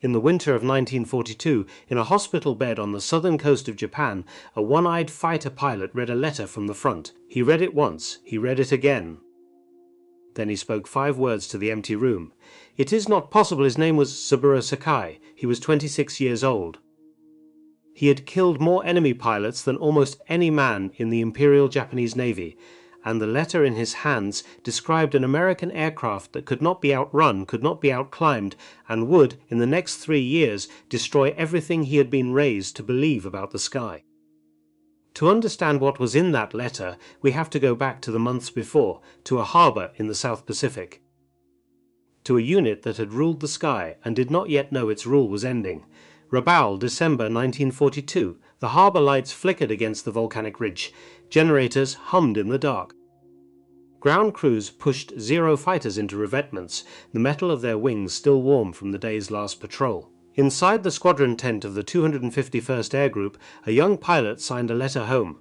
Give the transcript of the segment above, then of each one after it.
In the winter of 1942, in a hospital bed on the southern coast of Japan, a one-eyed fighter pilot read a letter from the front. He read it once, he read it again. Then he spoke 5 words to the empty room. It is not possible his name was Saburo Sakai. He was 26 years old. He had killed more enemy pilots than almost any man in the Imperial Japanese Navy, and the letter in his hands described an American aircraft that could not be outrun, could not be outclimbed, and would, in the next 3 years, destroy everything he had been raised to believe about the sky. To understand what was in that letter, we have to go back to the months before, to a harbour in the South Pacific. To a unit that had ruled the sky and did not yet know its rule was ending. Rabaul, December 1942. The harbour lights flickered against the volcanic ridge. Generators hummed in the dark. Ground crews pushed Zero fighters into revetments, the metal of their wings still warm from the day's last patrol. Inside the squadron tent of the 251st Air Group, a young pilot signed a letter home.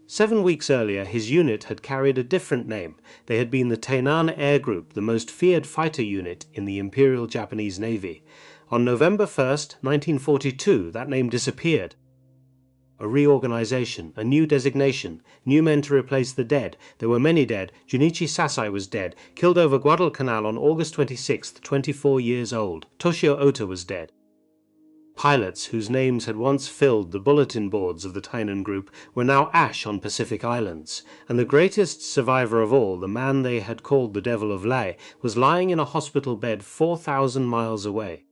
7 weeks earlier, his unit had carried a different name. They had been the Tainan Air Group, the most feared fighter unit in the Imperial Japanese Navy. On November 1st, 1942, that name disappeared. A reorganization, a new designation, new men to replace the dead. There were many dead. Junichi Sasai was dead, killed over Guadalcanal on August 26th, 24 years old. Toshio Ota was dead. Pilots whose names had once filled the bulletin boards of the Tainan Group were now ash on Pacific Islands, and the greatest survivor of all, the man they had called the Devil of Lai, was lying in a hospital bed 4,000 miles away.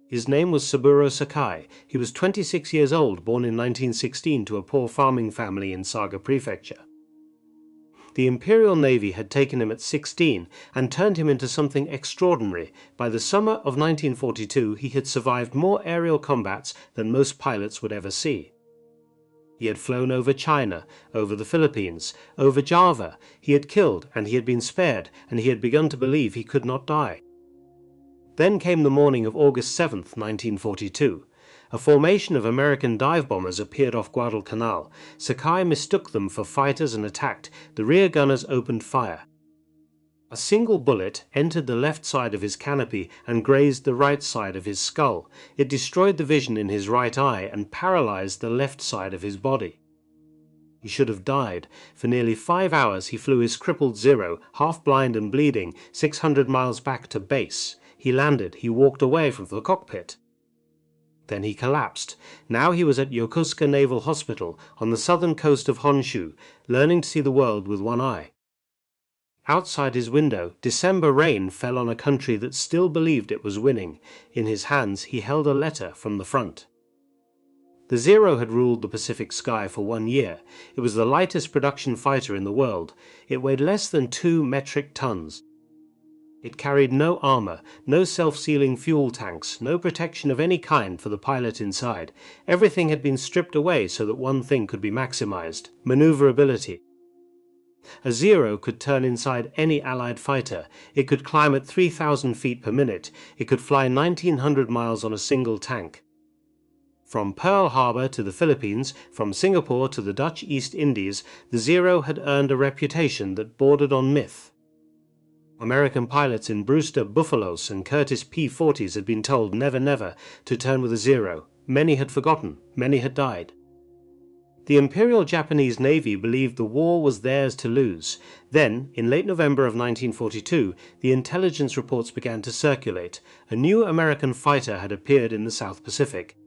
His name was Saburo Sakai. He was 26 years old, born in 1916 to a poor farming family in Saga Prefecture. The Imperial Navy had taken him at 16 and turned him into something extraordinary. By the summer of 1942, he had survived more aerial combats than most pilots would ever see. He had flown over China, over the Philippines, over Java. He had killed, and he had been spared, and he had begun to believe he could not die. Then came the morning of August 7th, 1942. A formation of American dive bombers appeared off Guadalcanal. Sakai mistook them for fighters and attacked. The rear gunners opened fire. A single bullet entered the left side of his canopy and grazed the right side of his skull. It destroyed the vision in his right eye and paralyzed the left side of his body. He should have died. For nearly 5 hours he flew his crippled Zero, half blind and bleeding, 600 miles back to base. He landed, he walked away from the cockpit. Then he collapsed. Now he was at Yokosuka Naval Hospital on the southern coast of Honshu, learning to see the world with one eye. Outside his window, December rain fell on a country that still believed it was winning. In his hands he held a letter from the front. The Zero had ruled the Pacific sky for 1 year. It was the lightest production fighter in the world. It weighed less than 2 metric tons. It carried no armor, no self-sealing fuel tanks, no protection of any kind for the pilot inside. Everything had been stripped away so that one thing could be maximized: maneuverability. A Zero could turn inside any Allied fighter. It could climb at 3,000 feet per minute. It could fly 1,900 miles on a single tank. From Pearl Harbor to the Philippines, from Singapore to the Dutch East Indies, the Zero had earned a reputation that bordered on myth. American pilots in Brewster Buffalos and Curtiss P-40s had been told never, never to turn with a Zero. Many had forgotten, many had died. The Imperial Japanese Navy believed the war was theirs to lose. Then, in late November of 1942, the intelligence reports began to circulate. A new American fighter had appeared in the South Pacific.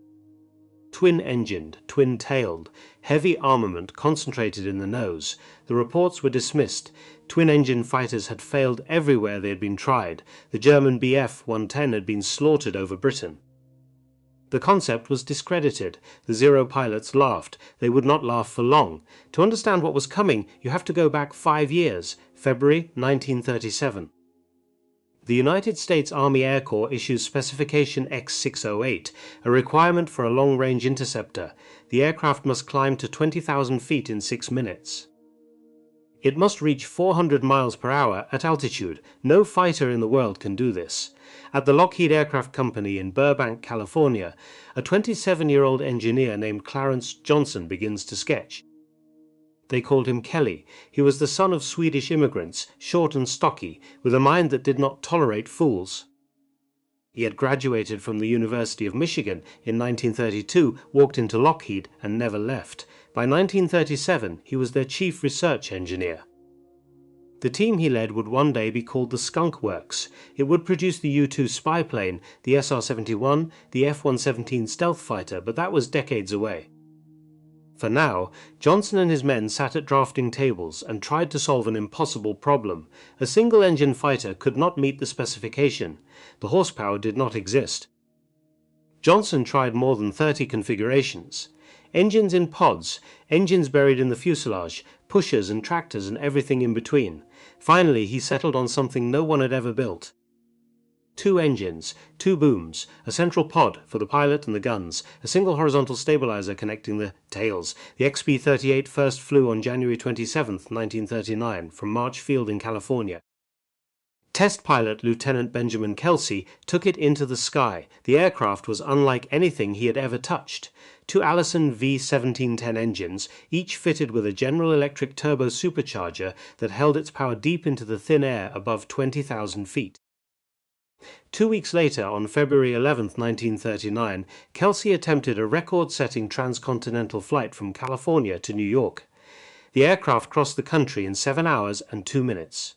Twin-engined, twin-tailed, heavy armament concentrated in the nose. The reports were dismissed. Twin-engine fighters had failed everywhere they had been tried. The German Bf-110 had been slaughtered over Britain. The concept was discredited. The Zero pilots laughed. They would not laugh for long. To understand what was coming, you have to go back 5 years, February 1937. The United States Army Air Corps issues Specification X-608, a requirement for a long-range interceptor. The aircraft must climb to 20,000 feet in 6 minutes. It must reach 400 miles per hour at altitude. No fighter in the world can do this. At the Lockheed Aircraft Company in Burbank, California, a 27-year-old engineer named Clarence Johnson begins to sketch. They called him Kelly. He was the son of Swedish immigrants, short and stocky, with a mind that did not tolerate fools. He had graduated from the University of Michigan in 1932, walked into Lockheed, and never left. By 1937, he was their chief research engineer. The team he led would one day be called the Skunk Works. It would produce the U-2 spy plane, the SR-71, the F-117 stealth fighter, but that was decades away. For now, Johnson and his men sat at drafting tables and tried to solve an impossible problem. A single-engine fighter could not meet the specification. The horsepower did not exist. Johnson tried more than 30 configurations. Engines in pods, engines buried in the fuselage, pushers and tractors and everything in between. Finally, he settled on something no one had ever built. 2 engines, 2 booms, a central pod for the pilot and the guns, a single horizontal stabilizer connecting the tails. The XB-38 first flew on January 27, 1939, from March Field in California. Test pilot Lieutenant Benjamin Kelsey took it into the sky. The aircraft was unlike anything he had ever touched. 2 Allison V1710 engines, each fitted with a General Electric turbo supercharger that held its power deep into the thin air above 20,000 feet. 2 weeks later, on February 11, 1939, Kelsey attempted a record-setting transcontinental flight from California to New York. The aircraft crossed the country in 7 hours and 2 minutes.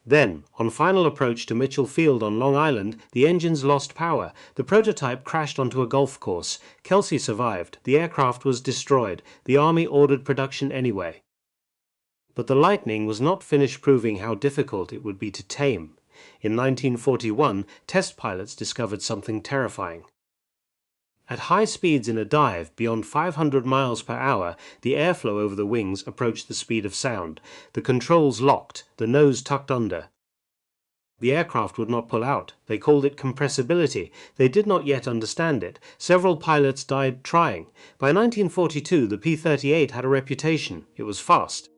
Then, on final approach to Mitchell Field on Long Island, the engines lost power. The prototype crashed onto a golf course. Kelsey survived. The aircraft was destroyed. The Army ordered production anyway. But the Lightning was not finished proving how difficult it would be to tame. In 1941, test pilots discovered something terrifying. At high speeds in a dive, beyond 500 miles per hour, the airflow over the wings approached the speed of sound. The controls locked, the nose tucked under. The aircraft would not pull out. They called it compressibility. They did not yet understand it. Several pilots died trying. By 1942, the P-38 had a reputation. It was fast.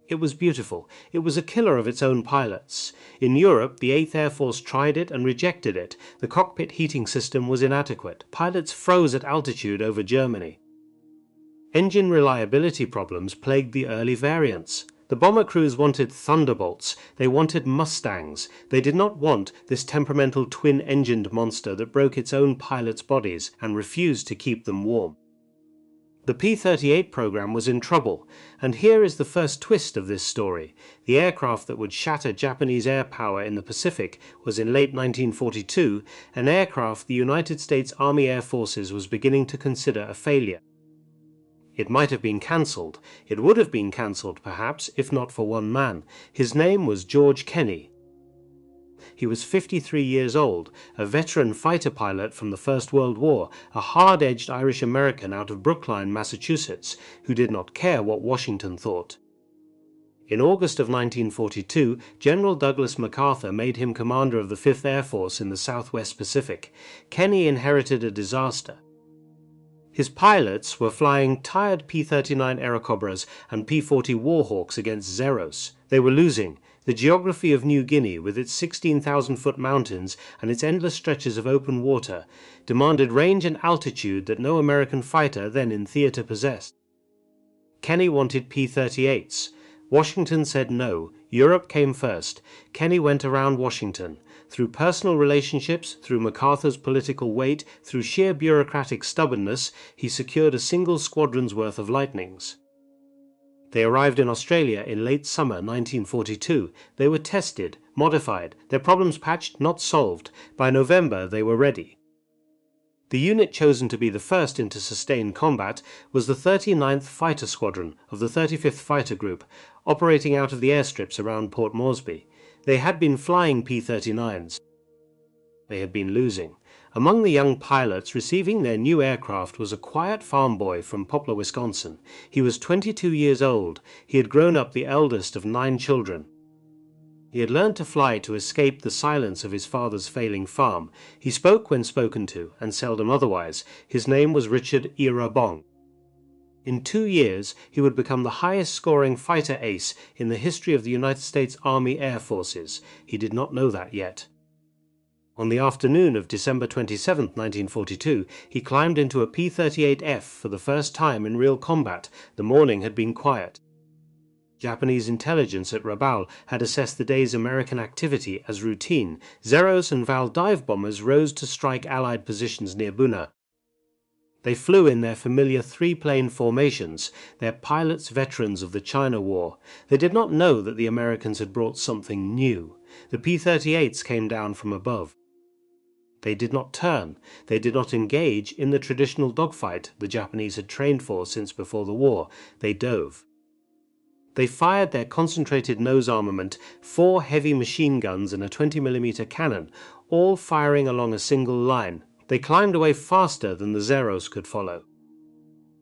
It was beautiful. It was a killer of its own pilots. In Europe, the 8th Air Force tried it and rejected it. The cockpit heating system was inadequate. Pilots froze at altitude over Germany. Engine reliability problems plagued the early variants. The bomber crews wanted Thunderbolts. They wanted Mustangs. They did not want this temperamental twin-engined monster that broke its own pilots' bodies and refused to keep them warm. The P-38 program was in trouble, and here is the first twist of this story. The aircraft that would shatter Japanese air power in the Pacific was in late 1942, an aircraft the United States Army Air Forces was beginning to consider a failure. It might have been cancelled. It would have been cancelled, perhaps, if not for one man. His name was George Kenney. He was 53 years old, a veteran fighter pilot from the First World War, a hard-edged Irish-American out of Brookline, Massachusetts, who did not care what Washington thought. In August of 1942, General Douglas MacArthur made him commander of the 5th Air Force in the Southwest Pacific. Kenney inherited a disaster. His pilots were flying tired P-39 Airacobras and P-40 Warhawks against Zeros. They were losing. The geography of New Guinea, with its 16,000-foot mountains and its endless stretches of open water, demanded range and altitude that no American fighter then in theater possessed. Kenney wanted P-38s. Washington said no. Europe came first. Kenney went around Washington. Through personal relationships, through MacArthur's political weight, through sheer bureaucratic stubbornness, he secured a single squadron's worth of Lightnings. They arrived in Australia in late summer 1942. They were tested, modified, their problems patched, not solved. By November they were ready. The unit chosen to be the first into sustained combat was the 39th Fighter Squadron of the 35th Fighter Group, operating out of the airstrips around Port Moresby. They had been flying P-39s. They had been losing. Among the young pilots receiving their new aircraft was a quiet farm boy from Poplar, Wisconsin. He was 22 years old. He had grown up the eldest of 9 children. He had learned to fly to escape the silence of his father's failing farm. He spoke when spoken to, and seldom otherwise. His name was Richard Ira Bong. In 2 years, he would become the highest-scoring fighter ace in the history of the United States Army Air Forces. He did not know that yet. On the afternoon of December 27, 1942, he climbed into a P-38F for the first time in real combat. The morning had been quiet. Japanese intelligence at Rabaul had assessed the day's American activity as routine. Zeros and Val dive bombers rose to strike Allied positions near Buna. They flew in their familiar three-plane formations, their pilots veterans of the China War. They did not know that the Americans had brought something new. The P-38s came down from above. They did not turn. They did not engage in the traditional dogfight the Japanese had trained for since before the war. They dove. They fired their concentrated nose armament, 4 heavy machine guns and a 20mm cannon, all firing along a single line. They climbed away faster than the Zeros could follow.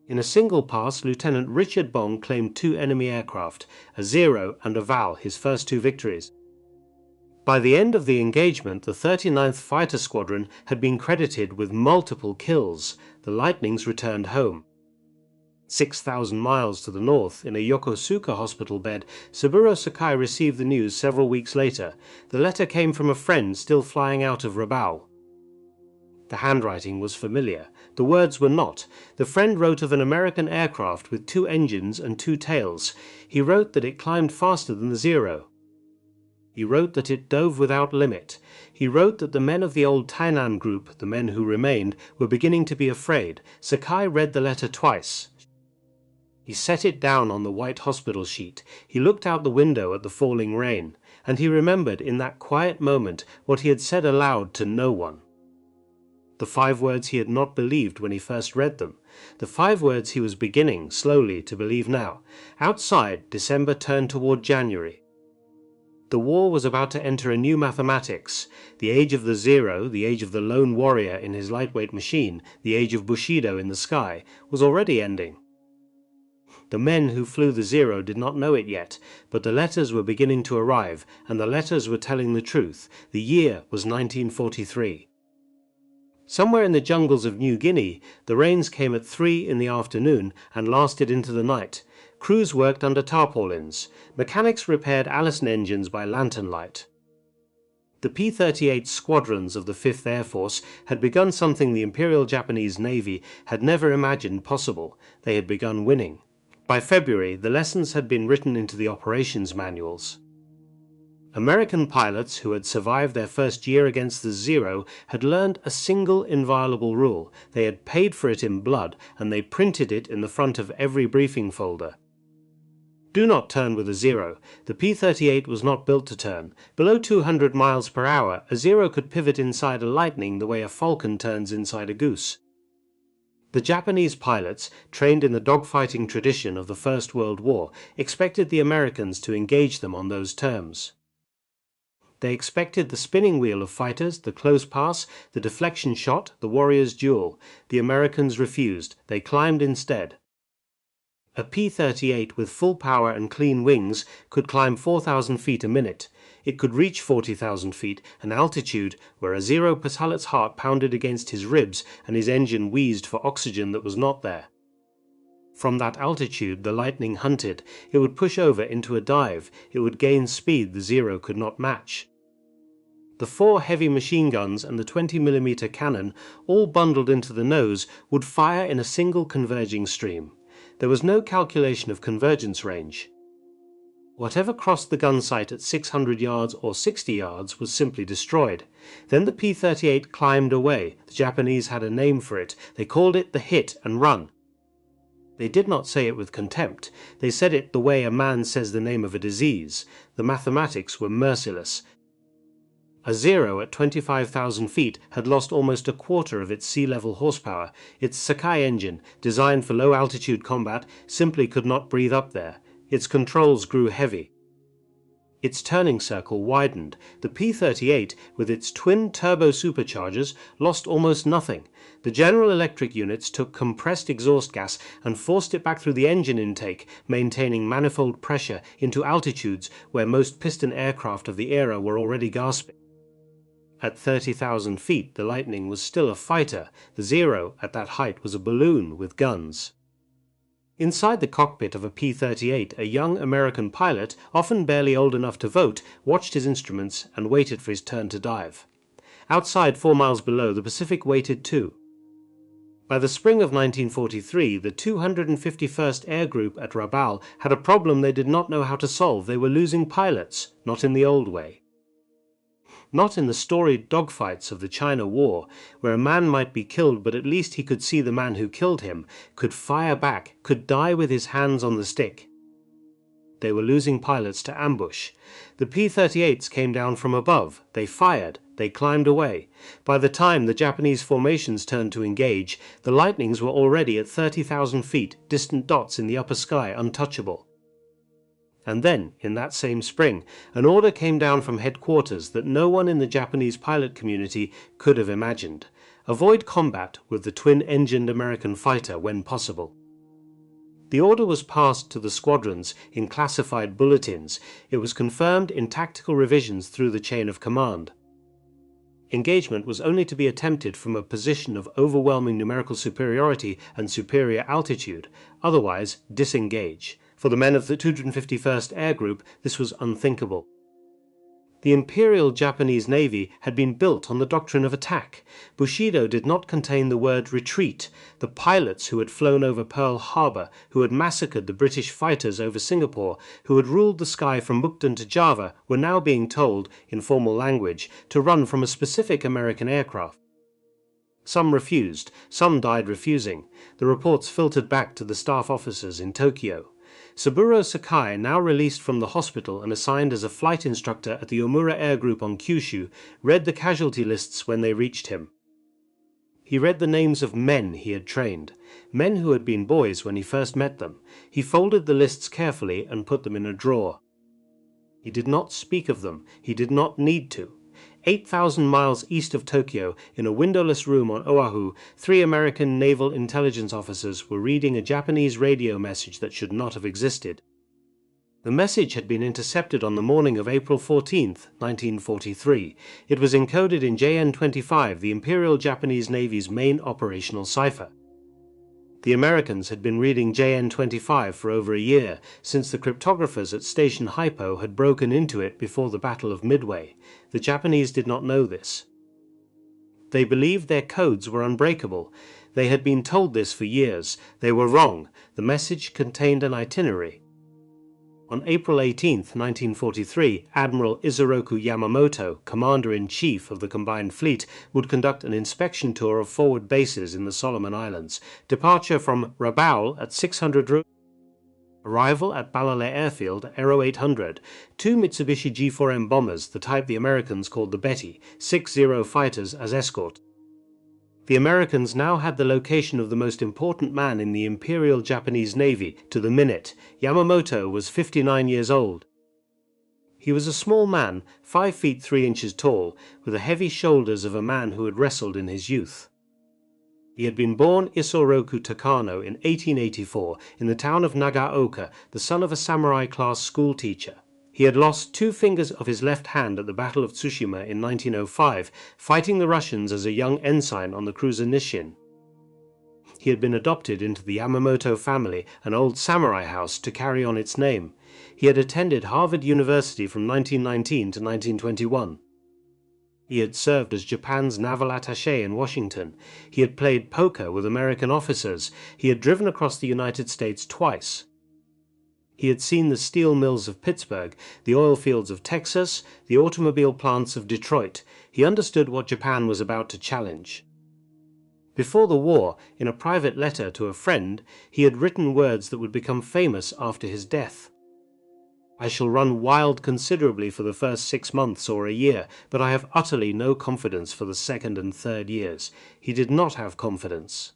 In a single pass, Lieutenant Richard Bong claimed 2 enemy aircraft, a Zero and a Val, his first 2 victories. By the end of the engagement, the 39th Fighter Squadron had been credited with multiple kills. The Lightnings returned home. 6,000 miles to the north, in a Yokosuka hospital bed, Saburo Sakai received the news several weeks later. The letter came from a friend still flying out of Rabaul. The handwriting was familiar. The words were not. The friend wrote of an American aircraft with 2 engines and 2 tails. He wrote that it climbed faster than the Zero. He wrote that it dove without limit. He wrote that the men of the old Tainan group, the men who remained, were beginning to be afraid. Sakai read the letter twice. He set it down on the white hospital sheet. He looked out the window at the falling rain, and he remembered in that quiet moment what he had said aloud to no one. The 5 words he had not believed when he first read them. The 5 words he was beginning, slowly, to believe now. Outside, December turned toward January. The war was about to enter a new mathematics. The age of the Zero, the age of the lone warrior in his lightweight machine, the age of Bushido in the sky, was already ending. The men who flew the Zero did not know it yet, but the letters were beginning to arrive, and the letters were telling the truth. The year was 1943. Somewhere in the jungles of New Guinea, the rains came at 3 in the afternoon and lasted into the night. Crews worked under tarpaulins. Mechanics repaired Allison engines by lantern light. The P-38 squadrons of the 5th Air Force had begun something the Imperial Japanese Navy had never imagined possible. They had begun winning. By February, the lessons had been written into the operations manuals. American pilots who had survived their first year against the Zero had learned a single inviolable rule. They had paid for it in blood, and they printed it in the front of every briefing folder. Do not turn with a Zero. The P-38 was not built to turn. Below 200 miles per hour, a Zero could pivot inside a Lightning the way a falcon turns inside a goose. The Japanese pilots, trained in the dogfighting tradition of the First World War, expected the Americans to engage them on those terms. They expected the spinning wheel of fighters, the close pass, the deflection shot, the warrior's duel. The Americans refused. They climbed instead. A P-38 with full power and clean wings could climb 4,000 feet a minute. It could reach 40,000 feet, an altitude where a Zero pilot's heart pounded against his ribs and his engine wheezed for oxygen that was not there. From that altitude the Lightning hunted. It would push over into a dive. It would gain speed the Zero could not match. The 4 heavy machine guns and the 20mm cannon, all bundled into the nose, would fire in a single converging stream. There was no calculation of convergence range. Whatever crossed the gun sight at 600 yards or 60 yards was simply destroyed. Then the P-38 climbed away. The Japanese had a name for it. They called it the hit and run. They did not say it with contempt. They said it the way a man says the name of a disease. The mathematics were merciless. A Zero at 25,000 feet had lost almost a quarter of its sea-level horsepower. Its Sakai engine, designed for low-altitude combat, simply could not breathe up there. Its controls grew heavy. Its turning circle widened. The P-38, with its twin turbo superchargers, lost almost nothing. The General Electric units took compressed exhaust gas and forced it back through the engine intake, maintaining manifold pressure into altitudes where most piston aircraft of the era were already gasping. At 30,000 feet, the Lightning was still a fighter. The Zero, at that height, was a balloon with guns. Inside the cockpit of a P-38, a young American pilot, often barely old enough to vote, watched his instruments and waited for his turn to dive. Outside, 4 miles below, the Pacific waited too. By the spring of 1943, the 251st Air Group at Rabaul had a problem they did not know how to solve. They were losing pilots, not in the old way. Not in the storied dogfights of the China War, where a man might be killed but at least he could see the man who killed him, could fire back, could die with his hands on the stick. They were losing pilots to ambush. The P-38s came down from above. They fired. They climbed away. By the time the Japanese formations turned to engage, the Lightnings were already at 30,000 feet, distant dots in the upper sky, untouchable. And then, in that same spring, an order came down from headquarters that no one in the Japanese pilot community could have imagined. Avoid combat with the twin-engined American fighter when possible. The order was passed to the squadrons in classified bulletins. It was confirmed in tactical revisions through the chain of command. Engagement was only to be attempted from a position of overwhelming numerical superiority and superior altitude, otherwise disengage. For the men of the 251st Air Group, this was unthinkable. The Imperial Japanese Navy had been built on the doctrine of attack. Bushido did not contain the word retreat. The pilots who had flown over Pearl Harbor, who had massacred the British fighters over Singapore, who had ruled the sky from Mukden to Java, were now being told, in formal language, to run from a specific American aircraft. Some refused, some died refusing. The reports filtered back to the staff officers in Tokyo. Saburo Sakai, now released from the hospital and assigned as a flight instructor at the Omura Air Group on Kyushu, read the casualty lists when they reached him. He read the names of men he had trained, men who had been boys when he first met them. He folded the lists carefully and put them in a drawer. He did not speak of them. He did not need to. 8,000 miles east of Tokyo, in a windowless room on Oahu, 3 American naval intelligence officers were reading a Japanese radio message that should not have existed. The message had been intercepted on the morning of April 14, 1943. It was encoded in JN-25, the Imperial Japanese Navy's main operational cipher. The Americans had been reading JN-25 for over a year, since the cryptographers at Station Hypo had broken into it before the Battle of Midway. The Japanese did not know this. They believed their codes were unbreakable. They had been told this for years. They were wrong. The message contained an itinerary. On April 18, 1943, Admiral Isoroku Yamamoto, Commander-in-Chief of the Combined Fleet, would conduct an inspection tour of forward bases in the Solomon Islands. Departure from Rabaul at 600 Arrival at Balale Airfield, Aero 800. 2 Mitsubishi G4M bombers, the type the Americans called the Betty, 6 Zero fighters as escort. The Americans now had the location of the most important man in the Imperial Japanese Navy, to the minute. Yamamoto was 59 years old. He was a small man, 5 feet 3 inches tall, with the heavy shoulders of a man who had wrestled in his youth. He had been born Isoroku Takano in 1884 in the town of Nagaoka, the son of a samurai-class schoolteacher. He had lost 2 fingers of his left hand at the Battle of Tsushima in 1905, fighting the Russians as a young ensign on the cruiser Nishin. He had been adopted into the Yamamoto family, an old samurai house, to carry on its name. He had attended Harvard University from 1919 to 1921. He had served as Japan's naval attaché in Washington. He had played poker with American officers. He had driven across the United States twice. He had seen the steel mills of Pittsburgh, the oil fields of Texas, the automobile plants of Detroit. He understood what Japan was about to challenge. Before the war, in a private letter to a friend, he had written words that would become famous after his death. I shall run wild considerably for the first 6 months or a year, but I have utterly no confidence for the second and third years. He did not have confidence.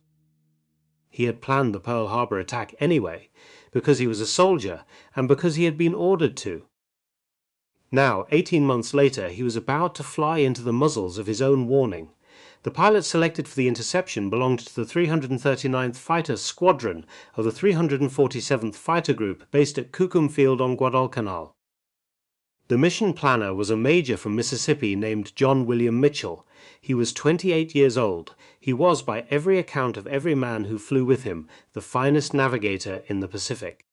He had planned the Pearl Harbor attack anyway, because he was a soldier, and because he had been ordered to. Now, 18 months later, he was about to fly into the muzzles of his own warning. The pilot selected for the interception belonged to the 339th Fighter Squadron of the 347th Fighter Group based at Kukum Field on Guadalcanal. The mission planner was a major from Mississippi named John William Mitchell. He was 28 years old. He was, by every account of every man who flew with him, the finest navigator in the Pacific.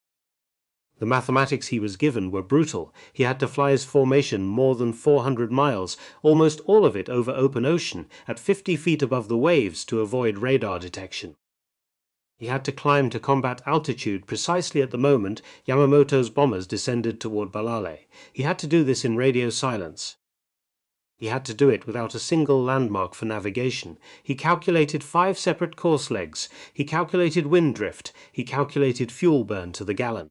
The mathematics he was given were brutal. He had to fly his formation more than 400 miles, almost all of it over open ocean, at 50 feet above the waves to avoid radar detection. He had to climb to combat altitude precisely at the moment Yamamoto's bombers descended toward Balale. He had to do this in radio silence. He had to do it without a single landmark for navigation. He calculated 5 separate course legs. He calculated wind drift. He calculated fuel burn to the gallon.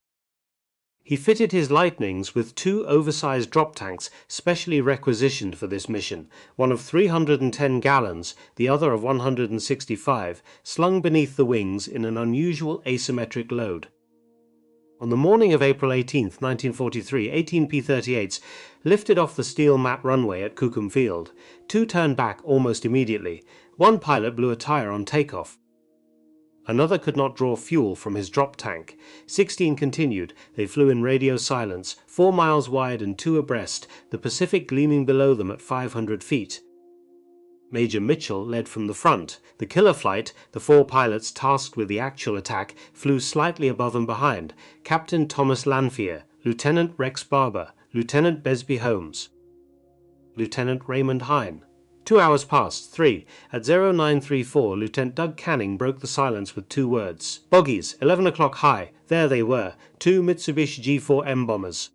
He fitted his Lightnings with 2 oversized drop tanks specially requisitioned for this mission, one of 310 gallons, the other of 165, slung beneath the wings in an unusual asymmetric load. On the morning of April 18, 1943, 18 P-38s lifted off the steel mat runway at Kukum Field. 2 turned back almost immediately. One pilot blew a tire on takeoff. Another could not draw fuel from his drop tank. 16 continued. They flew in radio silence, 4 miles wide and 2 abreast, the Pacific gleaming below them at 500 feet. Major Mitchell led from the front. The killer flight, the 4 pilots tasked with the actual attack, flew slightly above and behind. Captain Thomas Lanphier, Lieutenant Rex Barber, Lieutenant Besby Holmes, Lieutenant Raymond Hine. 2 hours passed, 3. At 0934, Lieutenant Doug Canning broke the silence with 2 words. Bogies, 11 o'clock high. There they were, 2 Mitsubishi G4M bombers.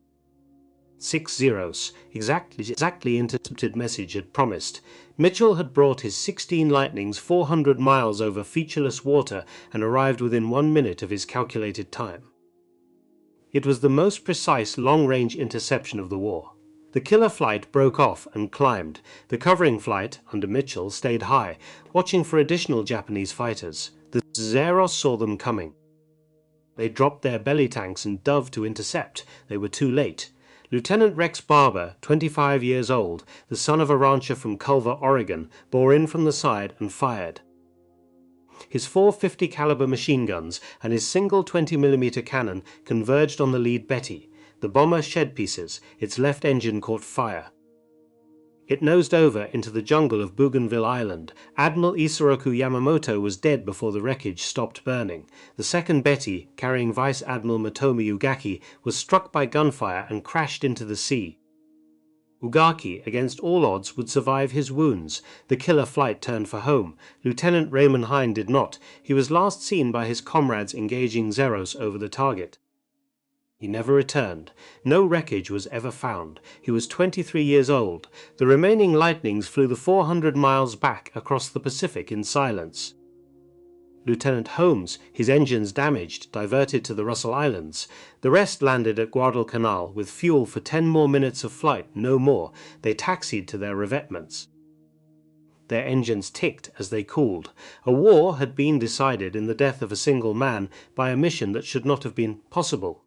6 zeros. Exactly intercepted message had promised. Mitchell had brought his 16 Lightnings 400 miles over featureless water and arrived within 1 minute of his calculated time. It was the most precise long-range interception of the war. The killer flight broke off and climbed. The covering flight, under Mitchell, stayed high, watching for additional Japanese fighters. The Zeros saw them coming. They dropped their belly tanks and dove to intercept. They were too late. Lieutenant Rex Barber, 25 years old, the son of a rancher from Culver, Oregon, bore in from the side and fired. His 4 50 caliber machine guns and his single 20mm cannon converged on the lead Betty. The bomber shed pieces. Its left engine caught fire. It nosed over into the jungle of Bougainville Island. Admiral Isoroku Yamamoto was dead before the wreckage stopped burning. The second Betty, carrying Vice Admiral Motomi Ugaki, was struck by gunfire and crashed into the sea. Ugaki, against all odds, would survive his wounds. The killer flight turned for home. Lieutenant Raymond Hine did not. He was last seen by his comrades engaging Zeros over the target. He never returned. No wreckage was ever found. He was 23 years old. The remaining Lightnings flew the 400 miles back across the Pacific in silence. Lieutenant Holmes, his engines damaged, diverted to the Russell Islands. The rest landed at Guadalcanal with fuel for 10 more minutes of flight, no more. They taxied to their revetments. Their engines ticked as they cooled. A war had been decided in the death of a single man by a mission that should not have been possible.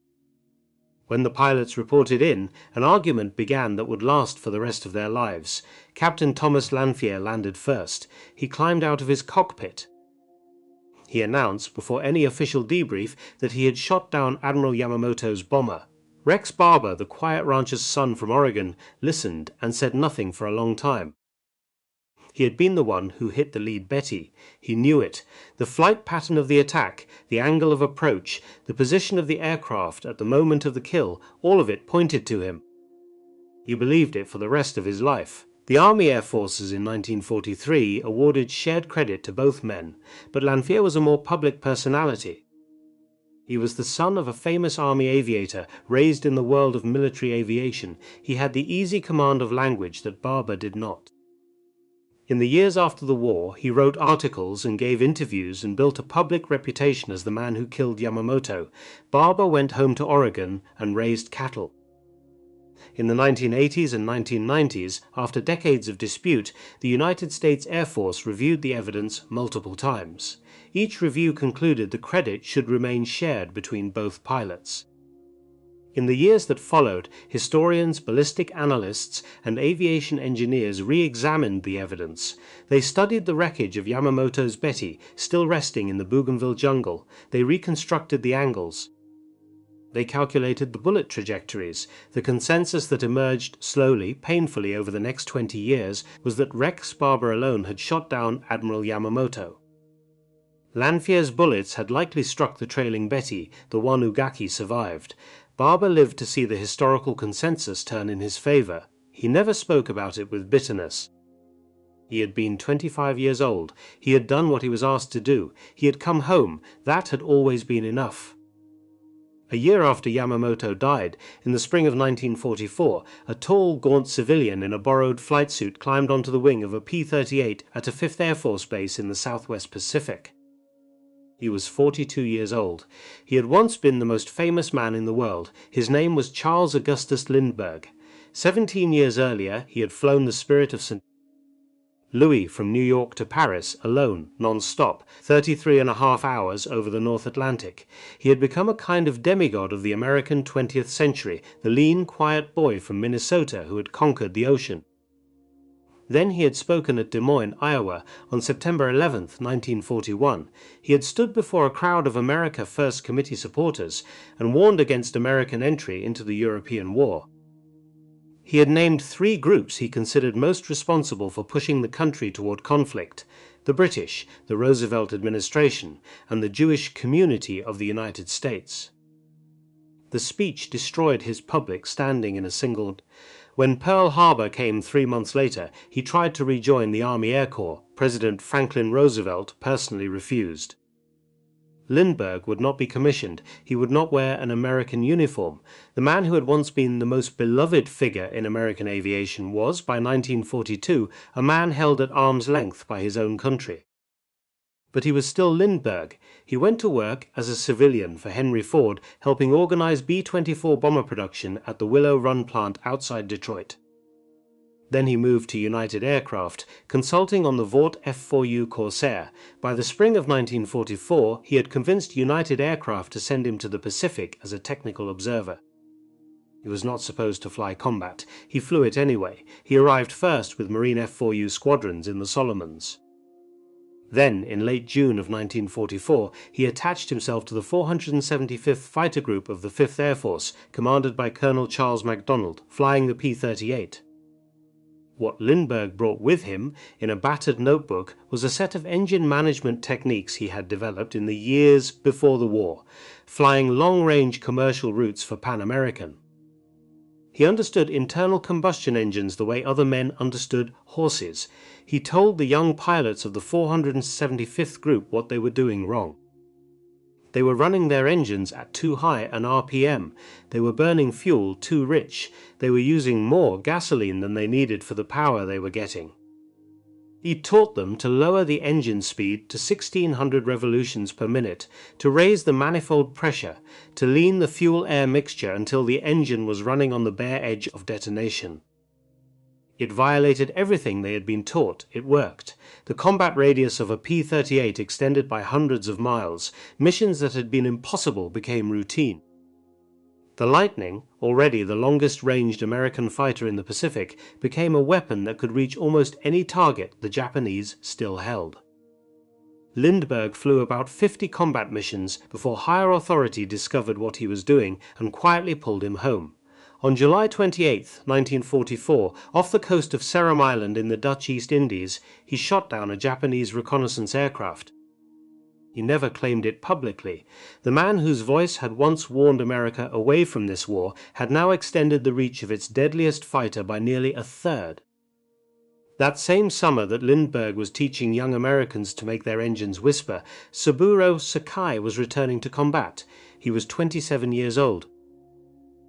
When the pilots reported in, an argument began that would last for the rest of their lives. Captain Thomas Lanphier landed first. He climbed out of his cockpit. He announced, before any official debrief, that he had shot down Admiral Yamamoto's bomber. Rex Barber, the quiet rancher's son from Oregon, listened and said nothing for a long time. He had been the one who hit the lead Betty. He knew it. The flight pattern of the attack, the angle of approach, the position of the aircraft at the moment of the kill, all of it pointed to him. He believed it for the rest of his life. The Army Air Forces in 1943 awarded shared credit to both men, but Lanphier was a more public personality. He was the son of a famous Army aviator, raised in the world of military aviation. He had the easy command of language that Barber did not. In the years after the war, he wrote articles and gave interviews and built a public reputation as the man who killed Yamamoto. Barber went home to Oregon and raised cattle. In the 1980s and 1990s, after decades of dispute, the United States Air Force reviewed the evidence multiple times. Each review concluded the credit should remain shared between both pilots. In the years that followed, historians, ballistic analysts, and aviation engineers re-examined the evidence. They studied the wreckage of Yamamoto's Betty, still resting in the Bougainville jungle. They reconstructed the angles. They calculated the bullet trajectories. The consensus that emerged slowly, painfully over the next 20 years was that Rex Barber alone had shot down Admiral Yamamoto. Lanphier's bullets had likely struck the trailing Betty, the one Ugaki survived. Barber lived to see the historical consensus turn in his favor. He never spoke about it with bitterness. He had been 25 years old. He had done what he was asked to do. He had come home. That had always been enough. A year after Yamamoto died, in the spring of 1944, a tall, gaunt civilian in a borrowed flight suit climbed onto the wing of a P-38 at a 5th Air Force base in the Southwest Pacific. He was 42 years old. He had once been the most famous man in the world. His name was Charles Augustus Lindbergh. 17 years earlier, he had flown the Spirit of St. Louis from New York to Paris alone, non-stop, 33.5 hours over the North Atlantic. He had become a kind of demigod of the American 20th century, the lean, quiet boy from Minnesota who had conquered the ocean. Then he had spoken at Des Moines, Iowa, on September 11, 1941. He had stood before a crowd of America First Committee supporters and warned against American entry into the European War. He had named 3 groups he considered most responsible for pushing the country toward conflict: the British, the Roosevelt administration, and the Jewish community of the United States. The speech destroyed his public standing in a single. When Pearl Harbor came 3 months later, he tried to rejoin the Army Air Corps. President Franklin Roosevelt personally refused. Lindbergh would not be commissioned. He would not wear an American uniform. The man who had once been the most beloved figure in American aviation was, by 1942, a man held at arm's length by his own country. But he was still Lindbergh. He went to work as a civilian for Henry Ford, helping organize B-24 bomber production at the Willow Run plant outside Detroit. Then he moved to United Aircraft, consulting on the Vought F-4U Corsair. By the spring of 1944, he had convinced United Aircraft to send him to the Pacific as a technical observer. He was not supposed to fly combat. He flew it anyway. He arrived first with Marine F-4U squadrons in the Solomons. Then, in late June of 1944, he attached himself to the 475th Fighter Group of the 5th Air Force, commanded by Colonel Charles MacDonald, flying the P-38. What Lindbergh brought with him, in a battered notebook, was a set of engine management techniques he had developed in the years before the war, flying long-range commercial routes for Pan American. He understood internal combustion engines the way other men understood horses. He told the young pilots of the 475th Group what they were doing wrong. They were running their engines at too high an RPM. They were burning fuel too rich. They were using more gasoline than they needed for the power they were getting. He taught them to lower the engine speed to 1600 revolutions per minute, to raise the manifold pressure, to lean the fuel-air mixture until the engine was running on the bare edge of detonation. It violated everything they had been taught. It worked. The combat radius of a P-38 extended by hundreds of miles. Missions that had been impossible became routine. The Lightning, already the longest-ranged American fighter in the Pacific, became a weapon that could reach almost any target the Japanese still held. Lindbergh flew about 50 combat missions before higher authority discovered what he was doing and quietly pulled him home. On July 28, 1944, off the coast of Seram Island in the Dutch East Indies, he shot down a Japanese reconnaissance aircraft. He never claimed it publicly. The man whose voice had once warned America away from this war had now extended the reach of its deadliest fighter by nearly a third. That same summer that Lindbergh was teaching young Americans to make their engines whisper, Saburo Sakai was returning to combat. He was 27 years old.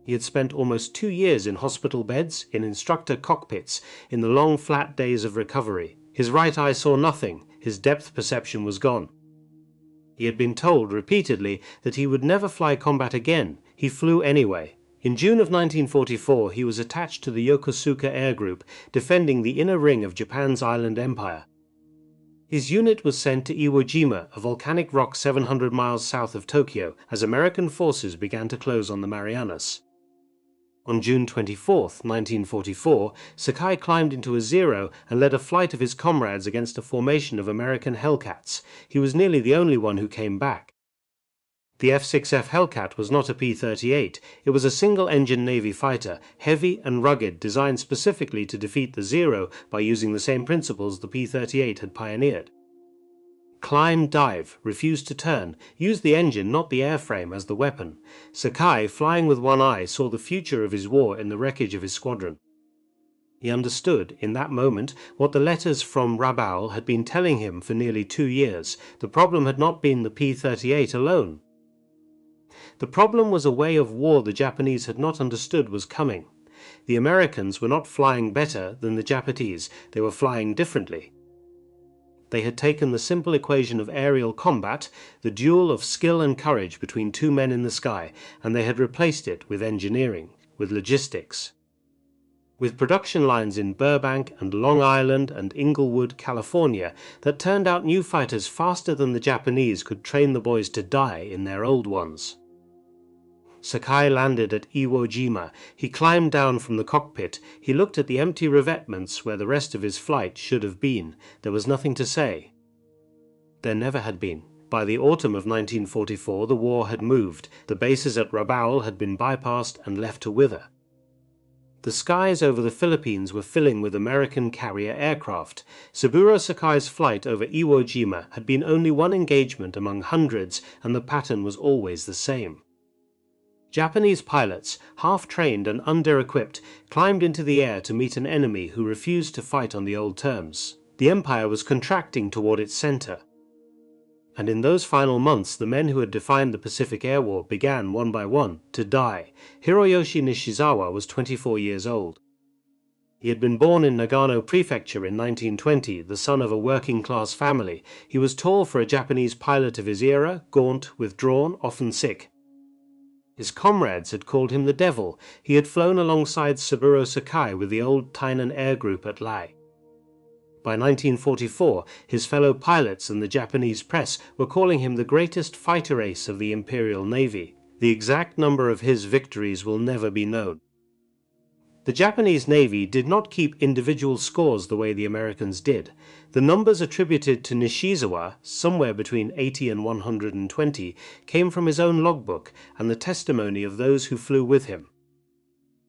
He had spent almost 2 years in hospital beds, in instructor cockpits, in the long flat days of recovery. His right eye saw nothing. His depth perception was gone. He had been told repeatedly that he would never fly combat again. He flew anyway. In June of 1944, he was attached to the Yokosuka Air Group, defending the inner ring of Japan's island empire. His unit was sent to Iwo Jima, a volcanic rock 700 miles south of Tokyo, as American forces began to close on the Marianas. On June 24, 1944, Sakai climbed into a Zero and led a flight of his comrades against a formation of American Hellcats. He was nearly the only one who came back. The F-6F Hellcat was not a P-38. It was a single-engine Navy fighter, heavy and rugged, designed specifically to defeat the Zero by using the same principles the P-38 had pioneered. Climb, dive, refuse to turn, use the engine, not the airframe, as the weapon. Sakai, flying with one eye, saw the future of his war in the wreckage of his squadron. He understood, in that moment, what the letters from Rabaul had been telling him for nearly 2 years. The problem had not been the P-38 alone. The problem was a way of war the Japanese had not understood was coming. The Americans were not flying better than the Japanese, they were flying differently. They had taken the simple equation of aerial combat, the duel of skill and courage between two men in the sky, and they had replaced it with engineering, with logistics. With production lines in Burbank and Long Island and Inglewood, California, that turned out new fighters faster than the Japanese could train the boys to die in their old ones. Sakai landed at Iwo Jima. He climbed down from the cockpit. He looked at the empty revetments where the rest of his flight should have been. There was nothing to say. There never had been. By the autumn of 1944 the war had moved. The bases at Rabaul had been bypassed and left to wither. The skies over the Philippines were filling with American carrier aircraft. Saburo Sakai's flight over Iwo Jima had been only one engagement among hundreds, and the pattern was always the same. Japanese pilots, half-trained and under-equipped, climbed into the air to meet an enemy who refused to fight on the old terms. The empire was contracting toward its center. And in those final months, the men who had defined the Pacific Air War began, one by one, to die. Hiroyoshi Nishizawa was 24 years old. He had been born in Nagano Prefecture in 1920, the son of a working-class family. He was tall for a Japanese pilot of his era, gaunt, withdrawn, often sick. His comrades had called him the Devil. He had flown alongside Saburo Sakai with the old Tainan Air Group at Lai. By 1944, his fellow pilots and the Japanese press were calling him the greatest fighter ace of the Imperial Navy. The exact number of his victories will never be known. The Japanese Navy did not keep individual scores the way the Americans did. The numbers attributed to Nishizawa, somewhere between 80 and 120, came from his own logbook and the testimony of those who flew with him.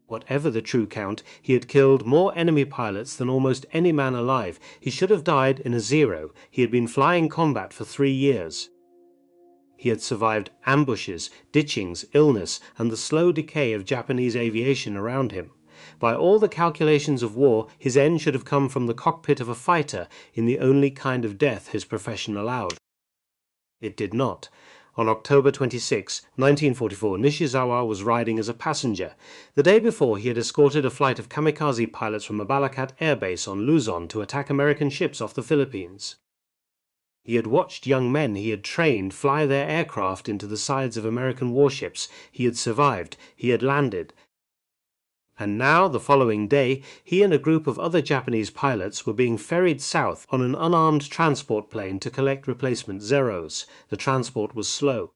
Whatever the true count, he had killed more enemy pilots than almost any man alive. He should have died in a Zero. He had been flying combat for 3 years. He had survived ambushes, ditchings, illness, and the slow decay of Japanese aviation around him. By all the calculations of war, his end should have come from the cockpit of a fighter, in the only kind of death his profession allowed. It did not. On October 26, 1944, Nishizawa was riding as a passenger. The day before, he had escorted a flight of kamikaze pilots from Mabalacat Air Base on Luzon to attack American ships off the Philippines. He had watched young men he had trained fly their aircraft into the sides of American warships. He had survived. He had landed. And now, the following day, he and a group of other Japanese pilots were being ferried south on an unarmed transport plane to collect replacement Zeros. The transport was slow.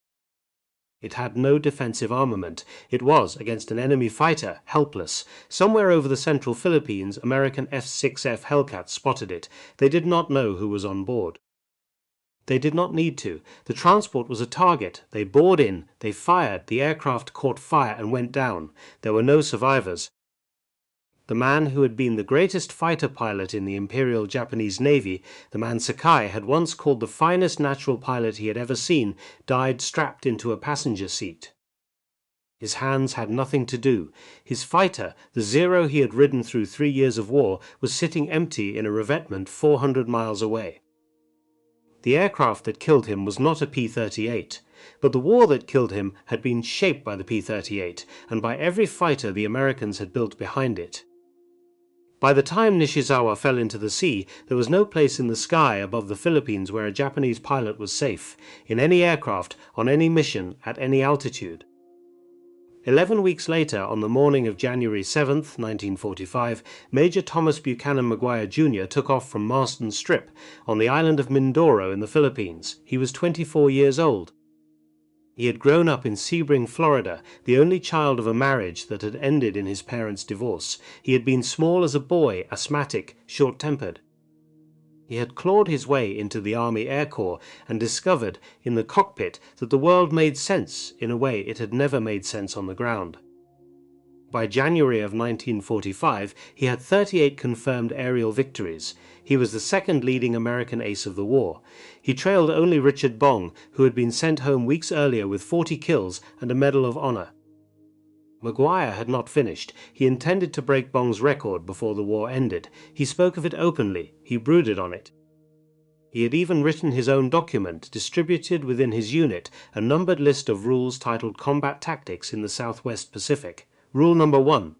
It had no defensive armament. It was, against an enemy fighter, helpless. Somewhere over the central Philippines, American F-6F Hellcats spotted it. They did not know who was on board. They did not need to. The transport was a target. They bored in, they fired, the aircraft caught fire and went down. There were no survivors. The man who had been the greatest fighter pilot in the Imperial Japanese Navy, the man Sakai had once called the finest natural pilot he had ever seen, died strapped into a passenger seat. His hands had nothing to do. His fighter, the Zero he had ridden through 3 years of war, was sitting empty in a revetment 400 miles away. The aircraft that killed him was not a P-38, but the war that killed him had been shaped by the P-38 and by every fighter the Americans had built behind it. By the time Nishizawa fell into the sea, there was no place in the sky above the Philippines where a Japanese pilot was safe, in any aircraft, on any mission, at any altitude. 11 weeks later, on the morning of January 7, 1945, Major Thomas Buchanan McGuire Jr. took off from Marston Strip, on the island of Mindoro in the Philippines. He was 24 years old. He had grown up in Sebring, Florida, the only child of a marriage that had ended in his parents' divorce. He had been small as a boy, asthmatic, short-tempered. He had clawed his way into the Army Air Corps and discovered, in the cockpit, that the world made sense in a way it had never made sense on the ground. By January of 1945, he had 38 confirmed aerial victories. He was the second leading American ace of the war. He trailed only Richard Bong, who had been sent home weeks earlier with 40 kills and a Medal of Honor. McGuire had not finished. He intended to break Bong's record before the war ended. He spoke of it openly. He brooded on it. He had even written his own document, distributed within his unit, a numbered list of rules titled Combat Tactics in the Southwest Pacific. Rule number 1.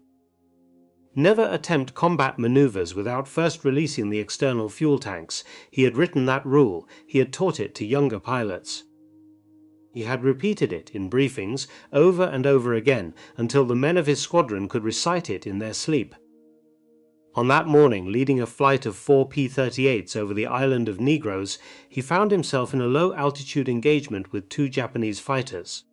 Never attempt combat maneuvers without first releasing the external fuel tanks. He had written that rule. He had taught it to younger pilots. He had repeated it in briefings over and over again until the men of his squadron could recite it in their sleep. On that morning, leading a flight of 4 P-38s over the island of Negroes, he found himself in a low-altitude engagement with 2 Japanese fighters.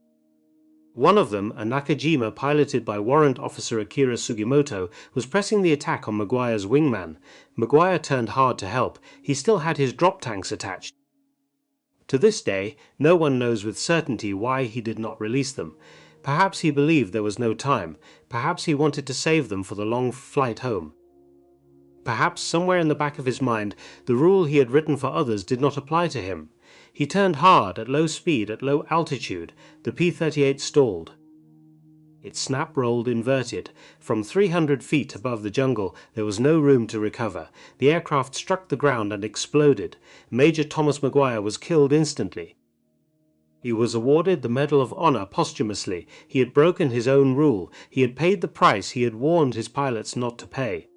One of them, a Nakajima piloted by Warrant Officer Akira Sugimoto, was pressing the attack on McGuire's wingman. McGuire turned hard to help. He still had his drop tanks attached. To this day, no one knows with certainty why he did not release them. Perhaps he believed there was no time. Perhaps he wanted to save them for the long flight home. Perhaps somewhere in the back of his mind, the rule he had written for others did not apply to him. He turned hard at low speed, at low altitude. The P-38 stalled. It snap-rolled inverted. From 300 feet above the jungle, there was no room to recover. The aircraft struck the ground and exploded. Major Thomas McGuire was killed instantly. He was awarded the Medal of Honor posthumously. He had broken his own rule. He had paid the price he had warned his pilots not to pay.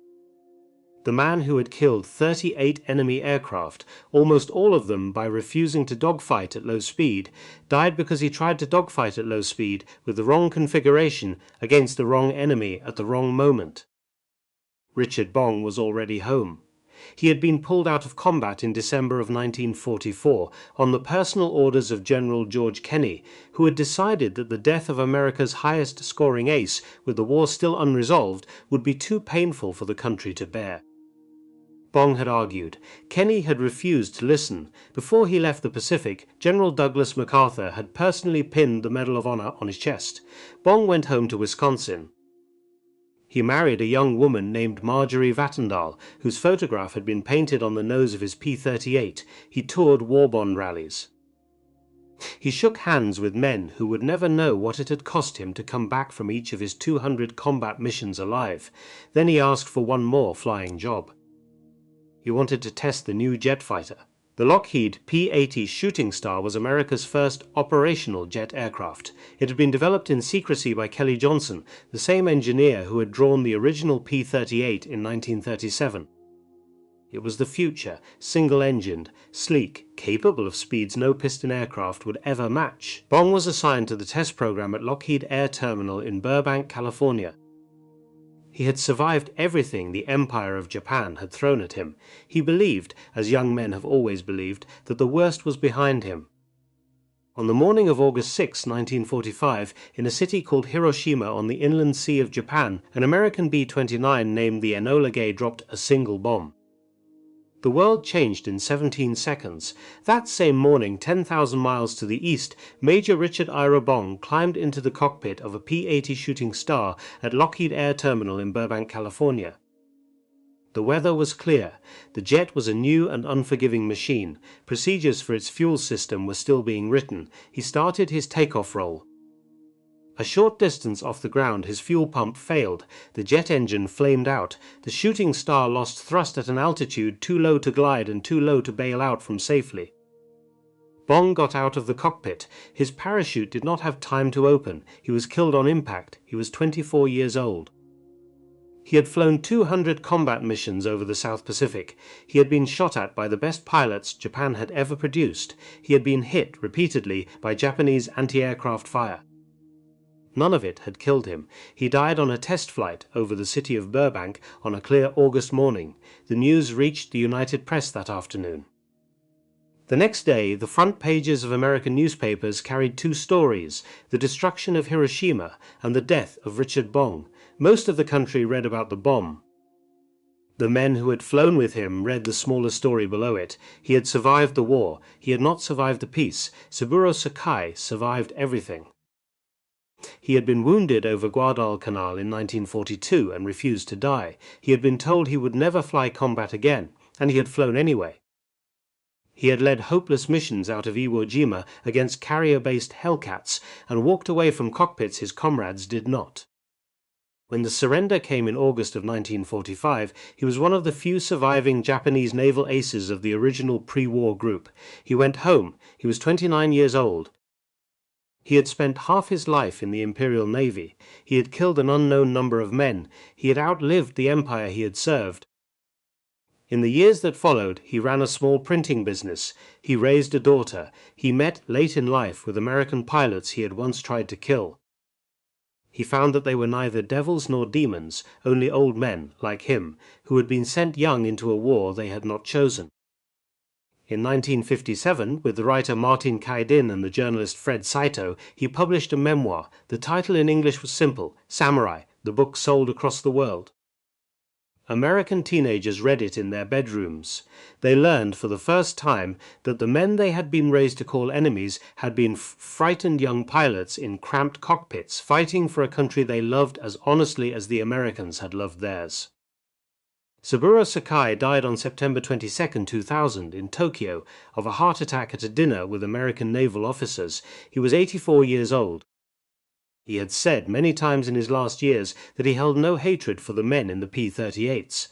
The man who had killed 38 enemy aircraft, almost all of them by refusing to dogfight at low speed, died because he tried to dogfight at low speed with the wrong configuration against the wrong enemy at the wrong moment. Richard Bong was already home. He had been pulled out of combat in December of 1944 on the personal orders of General George Kenney, who had decided that the death of America's highest-scoring ace, with the war still unresolved, would be too painful for the country to bear. Bong had argued. Kenney had refused to listen. Before he left the Pacific, General Douglas MacArthur had personally pinned the Medal of Honor on his chest. Bong went home to Wisconsin. He married a young woman named Marjorie Vattendahl, whose photograph had been painted on the nose of his P-38. He toured war bond rallies. He shook hands with men who would never know what it had cost him to come back from each of his 200 combat missions alive. Then he asked for one more flying job. He wanted to test the new jet fighter. The Lockheed P-80 Shooting Star was America's first operational jet aircraft. It had been developed in secrecy by Kelly Johnson, the same engineer who had drawn the original P-38 in 1937. It was the future, single-engined, sleek, capable of speeds no piston aircraft would ever match. Bong was assigned to the test program at Lockheed Air Terminal in Burbank, California. He had survived everything the Empire of Japan had thrown at him. He believed, as young men have always believed, that the worst was behind him. On the morning of August 6, 1945, in a city called Hiroshima on the inland sea of Japan, an American B-29 named the Enola Gay dropped a single bomb. The world changed in 17 seconds. That same morning, 10,000 miles to the east, Major Richard Ira Bong climbed into the cockpit of a P-80 Shooting Star at Lockheed Air Terminal in Burbank, California. The weather was clear. The jet was a new and unforgiving machine. Procedures for its fuel system were still being written. He started his takeoff roll. A short distance off the ground, his fuel pump failed. The jet engine flamed out. The Shooting Star lost thrust at an altitude too low to glide and too low to bail out from safely. Bong got out of the cockpit. His parachute did not have time to open. He was killed on impact. He was 24 years old. He had flown 200 combat missions over the South Pacific. He had been shot at by the best pilots Japan had ever produced. He had been hit repeatedly by Japanese anti-aircraft fire. None of it had killed him. He died on a test flight over the city of Burbank on a clear August morning. The news reached the United Press that afternoon. The next day, the front pages of American newspapers carried 2 stories: the destruction of Hiroshima and the death of Richard Bong. Most of the country read about the bomb. The men who had flown with him read the smaller story below it. He had survived the war. He had not survived the peace. Saburo Sakai survived everything. He had been wounded over Guadalcanal in 1942 and refused to die. He had been told he would never fly combat again, and he had flown anyway. He had led hopeless missions out of Iwo Jima against carrier-based Hellcats and walked away from cockpits his comrades did not. When the surrender came in August of 1945, he was one of the few surviving Japanese naval aces of the original pre-war group. He went home. He was 29 years old. He had spent half his life in the Imperial Navy. He had killed an unknown number of men. He had outlived the empire he had served. In the years that followed, he ran a small printing business. He raised a daughter. He met, late in life, with American pilots he had once tried to kill. He found that they were neither devils nor demons, only old men, like him, who had been sent young into a war they had not chosen. In 1957, with the writer Martin Kaidin and the journalist Fred Saito, he published a memoir. The title in English was simple, Samurai. The book sold across the world. American teenagers read it in their bedrooms. They learned for the first time that the men they had been raised to call enemies had been frightened young pilots in cramped cockpits, fighting for a country they loved as honestly as the Americans had loved theirs. Saburo Sakai died on September 22, 2000, in Tokyo, of a heart attack at a dinner with American naval officers. He was 84 years old. He had said many times in his last years that he held no hatred for the men in the P-38s.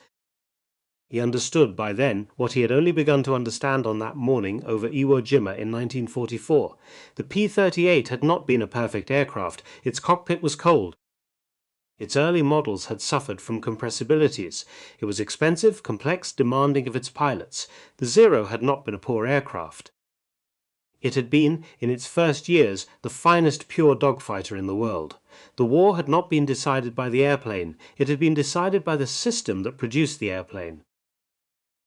He understood by then what he had only begun to understand on that morning over Iwo Jima in 1944. The P-38 had not been a perfect aircraft. Its cockpit was cold. Its early models had suffered from compressibilities. It was expensive, complex, demanding of its pilots. The Zero had not been a poor aircraft. It had been, in its first years, the finest pure dogfighter in the world. The war had not been decided by the airplane. It had been decided by the system that produced the airplane.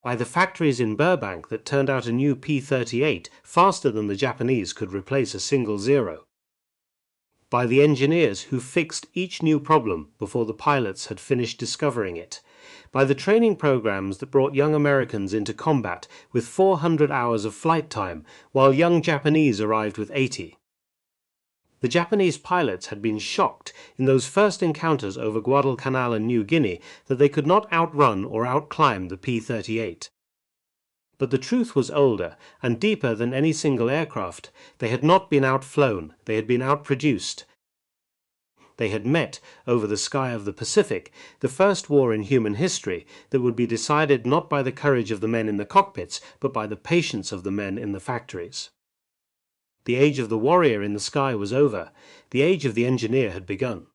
By the factories in Burbank that turned out a new P-38 faster than the Japanese could replace a single Zero. By the engineers who fixed each new problem before the pilots had finished discovering it. By the training programs that brought young Americans into combat with 400 hours of flight time, while young Japanese arrived with 80. The Japanese pilots had been shocked in those first encounters over Guadalcanal and New Guinea that they could not outrun or outclimb the P-38. But the truth was older and deeper than any single aircraft. They had not been outflown, they had been outproduced. They had met, over the sky of the Pacific, the first war in human history that would be decided not by the courage of the men in the cockpits, but by the patience of the men in the factories. The age of the warrior in the sky was over. The age of the engineer had begun.